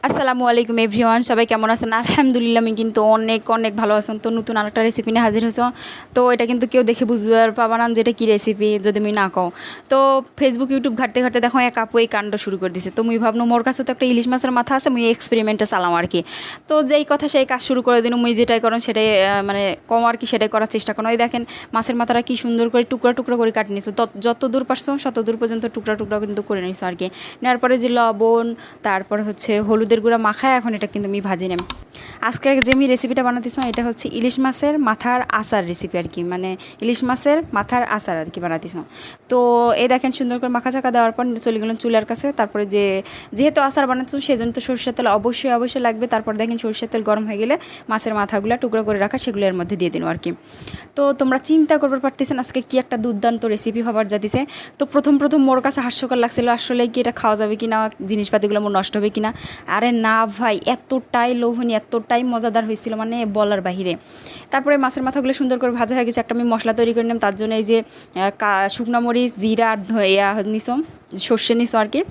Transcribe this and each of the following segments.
আসসালামু আলাইকুম এভরিওয়ান, সবাই কেমন আছেন? আলহামদুলিল্লাহ আমি কিন্তু অনেক অনেক ভালো আছেন। তো নতুন আরেকটা রেসিপি নিয়ে হাজির হয়েছ। তো এটা কিন্তু কেউ দেখে বুঝতে পারবা না যেটা কী রেসিপি যদি আমি না কও। তো ফেসবুক ইউটিউব ঘাটতে ঘাটতে দেখো এক আপু এই কাণ্ড শুরু করে দিছে। তো মুই ভাবনো মোর কাছে তো একটা ইলিশ মাছের মাথা আছে, মুই এক্সপেরিমেন্টে চালাম আর কি। তো যেই কথা সেই কাজ শুরু করে দিন, মুই যেটাই করেন সেটাই মানে কম আর কি সেটাই করার চেষ্টা করো। এই দেখেন মাছের মাথাটা কি সুন্দর করে টুকরা টুকরা করে কাটি নিছো। যত দূর পারছো তত দূর পর্যন্ত টুকরা টুকরা কিন্তু করে নিছো আর কি। নেওয়ার পরে যে লবণ, তারপর হচ্ছে হলুদের গুঁড়া মাখায় এখন এটা কিন্তু আমি ভাজি নেব। আজকে যে আমি রেসিপিটা বানাতেছিলাম এটা হচ্ছে ইলিশ মাছের মাথার আচার রেসিপি আর কি, মানে ইলিশ মাছের মাথার আচার আর কি বানাতেছিলাম। তো এই দেখেন সুন্দর করে মাখা চাকা দেওয়ার পর চলে গেলাম চুলার কাছে। তারপরে যেহেতু আচার বানাচ্ছি সেজন্য তো সরষের তেল অবশ্যই লাগবে। তারপর দেখেন সরষের তেল গরম হয়ে গেলে মাছের মাথাগুলো টুকরো করে রাখা সেগুলো এর মধ্যে দিয়ে দিন আর কি। তো তোমরা চিন্তা করবার পারতেছেন আজকে কি একটা দুর্দান্ত রেসিপি হবার যাতিছে। তো প্রথম মোর কাছে হাস্যকর লাগছিল, আসলে কি এটা খাওয়া যাবে কি না, জিনিসপাতিগুলো মোর নষ্ট হবে কি না। আরে না ভাই, এতটাই লোভনীয় এতটাই মজাদার হয়েছিল মানে বলার বাহিরে। তারপরে মাছের মাথাগুলো সুন্দর করে ভাজা হয়ে গেছে। একটা আমি মশলা তৈরি করে নিলাম, তার জন্য এই যে শুকনো মরিচ, জিরা আর নিছম সর্ষে নিছো আর কি।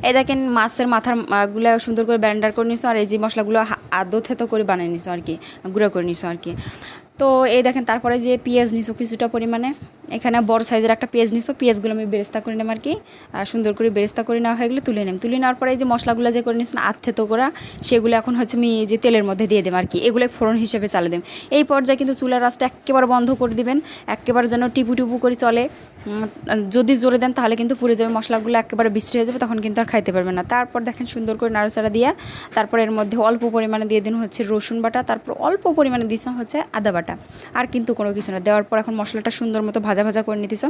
এই দেখেন মাছের মাথার গুলো সুন্দর করে ব্লেন্ডার করে নিছো, আর এই যে মশলাগুলো আদৌ থেতো করে বানিয়ে নিছো আর কি, গুঁড়ো করে নিছো আর কি। তো এই দেখেন তারপরে যে পেঁয়াজ নিছো কিছুটা পরিমাণে, এখানে বড় সাইজের একটা পেঁয়াজ নিছো। পেঁয়াজগুলো আমি বেরেস্তা করে নেব আর কি। সুন্দর করে বেরেস্তা করে নেওয়া হয়ে গেলে তুলে নেওয়ার পরে এই যে মশলাগুলো যে করে নিয়েছেন থেতো করা, সেগুলো এখন হচ্ছে আমি এই যে তেলের মধ্যে দিয়ে দেবো আর কি। এগুলো ফোড়ন হিসেবে চালে দেব। এই পর্যায়ে কিন্তু চুলার রাসটা একেবারে বন্ধ করে দিবেন, একেবারে যেন টিপু করে চলে। যদি জোরে দেন তাহলে কিন্তু পুড়ে যাবে, মশলাগুলো একেবারে বিশ্রী হয়ে যাবে, তখন কিন্তু আর খাইতে পারবেন না। তারপর দেখেন সুন্দর করে নাড়াচাড়া দিয়া তারপর এর মধ্যে অল্প পরিমাণে দিয়ে দিন হচ্ছে রসুন বাটা, তারপর অল্প পরিমাণে দিয়েছেন হচ্ছে আদা বাটা, আর কিন্তু কোনো কিছু না। দেওয়ার পর এখন মশলাটা সুন্দর মতো ভাজা করে নিতেছ।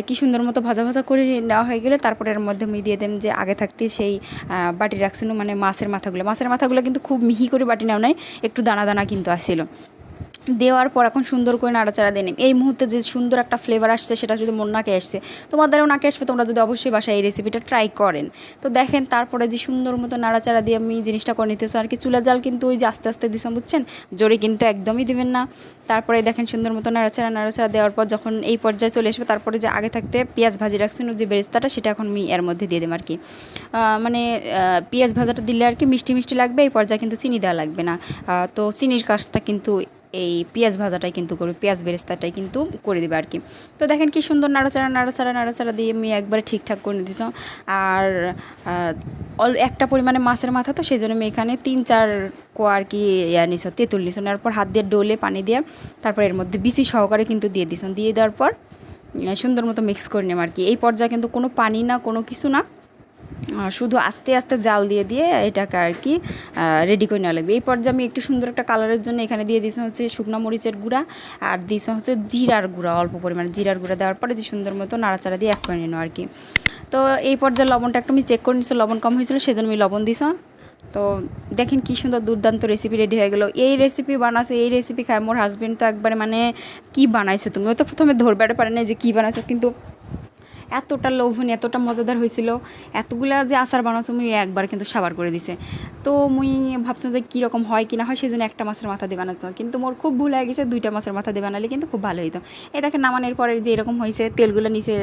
কি সুন্দর মতো ভাজা করে নেওয়া হয়ে গেলে তারপর এর মধ্যে আমি দিয়ে দেন যে আগে থাকতে সেই বাটি রাখছিল, মানে মাছের মাথাগুলো কিন্তু খুব মিহি করে বাটি নেওয়া নাই, একটু দানা দানা কিন্তু আসছিল। দেওয়ার পর এখন সুন্দর করে নাড়াচাড়া দিয়ে নিন। এই মুহূর্তে যে সুন্দর একটা ফ্লেভার আসছে সেটা যদি মন নাকে আসছে, তোমাদেরও নাকে আসবে, তোমরা যদি অবশ্যই বাসায় এই রেসিপিটা ট্রাই করেন। তো দেখেন তারপরে যে সুন্দর মতো নাড়াচাড়া দিয়ে আমি জিনিসটা করে নিতেছি আর কি। চুলা জাল কিন্তু ওই যে আস্তে আস্তে দিতাম, বুঝছেন, জোরে কিন্তু একদমই দিবেন না। তারপরে দেখেন সুন্দর মতো নাড়াচাড়া দেওয়ার পর যখন এই পর্যায়ে চলে আসবে, তারপরে যে আগে থাকতে পেঁয়াজ ভাজি রাখছেন যে বেরেস্তাটা, সেটা এখন আমি এর মধ্যে দিয়ে দেব আর কি। মানে পেঁয়াজ ভাজাটা দিলে আর কি মিষ্টি লাগবে। এই পর্যায়ে কিন্তু চিনি দেওয়া লাগবে না। তো চিনির কাজটা কিন্তু এই পেঁয়াজ ভাজাটাই কিন্তু করবে, পেঁয়াজ বেরেস্তাটাই কিন্তু করে দেবে আর কি। তো দেখেন কি সুন্দর নাড়াচাড়া দিয়ে আমি একবারে ঠিকঠাক করে নিতেছি। আর একটা পরিমাণে মাছের মাথা, তো সেই জন্য আমি এখানে 3-4 কোয়া আর কি নিছো তেঁতুল নিছো। নেওয়ার পর হাত দিয়ে ডোলে পানি দিয়ে তারপর এর মধ্যে বিসি সহকারে কিন্তু দিয়ে দিছো। দিয়ে দেওয়ার পর সুন্দর মতো মিক্স করে নেব আর কি। এই পর্যায়ে কিন্তু কোনো পানি না, কোনো কিছু না, শুধু আস্তে আস্তে জাল দিয়ে এটাকে আর কি রেডি করে নেওয়া লাগবে। এই পর্যায়ে আমি একটু সুন্দর একটা কালারের জন্য এখানে দিয়ে দিয়েছি হচ্ছে শুকনো মরিচের গুঁড়া, আর দিয়েছি হচ্ছে জিরার গুঁড়া, অল্প পরিমাণে জিরার গুঁড়া দেওয়ার পরে যে সুন্দর মতো নাড়াচাড়া দিয়ে এক করে নিনো আর কি। তো এই পর্যায়ে লবণটা একটু আমি চেক করে নিচ্ছি, লবণ কম হয়েছিল সেজন্য আমি লবণ দিয়েছি। তো দেখেন কি সুন্দর দুর্দান্ত রেসিপি রেডি হয়ে গেল। এই রেসিপি বানাইছে, এই রেসিপি খায় মোর হাজবেন্ড তো একবারে মানে কি বানাইছো তুমি, ও তো প্রথমে ধরবে পারে না যে কী বানাইছো, কিন্তু এতটা লোভনীয় এতটা মজাদার হয়েছিল। এতগুলা যে আচার বানাচ্ছো মুই একবার কিন্তু সাবার করে দিছে। তো মুই ভাবছো যে কীরকম হয় কি না হয়, সেই জন্য একটা মাছের মাথা দিয়ে বানাচ্ছো, কিন্তু মোর খুব ভুল হয়ে গেছে। 2টা মাছের মাথা দিয়ে বানালে কিন্তু খুব ভালো হইতো। এই দেখেন নামানোর পরে যে এরকম হয়েছে, তেলগুলো নিচে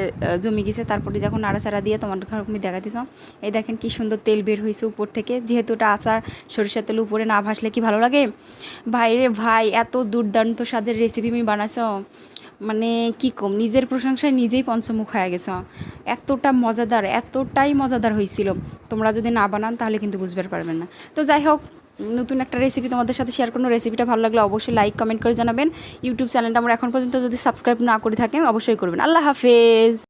জমে গেছে। তারপরে যখন নাড়াচাড়া দিয়ে তোমার আমি দেখাতেছ, এই দেখেন কি সুন্দর তেল বের হয়েছে উপর থেকে। যেহেতু এটা আচার, সরিষার তেল উপরে না ভাসলে কি ভালো লাগে ভাই রে ভাই। এত দুর্দান্ত স্বাদের রেসিপি আমি বানাইছো, মানে কি কম, নিজের প্রশংসায় নিজেই পঞ্চমুখ হয়ে গেছে। এতটাই মজাদার হয়েছিল। তোমরা যদি না বানান তাহলে কিন্তু বুঝতে পারবেন না। তো যাই হোক, নতুন একটা রেসিপি তোমাদের সাথে শেয়ার করুন। রেসিপিটা ভালো লাগলে অবশ্যই লাইক কমেন্ট করে জানাবেন। ইউটিউব চ্যানেলটা আমরা এখন পর্যন্ত যদি সাবস্ক্রাইব না করে থাকেন অবশ্যই করবেন। আল্লাহ হাফেজ।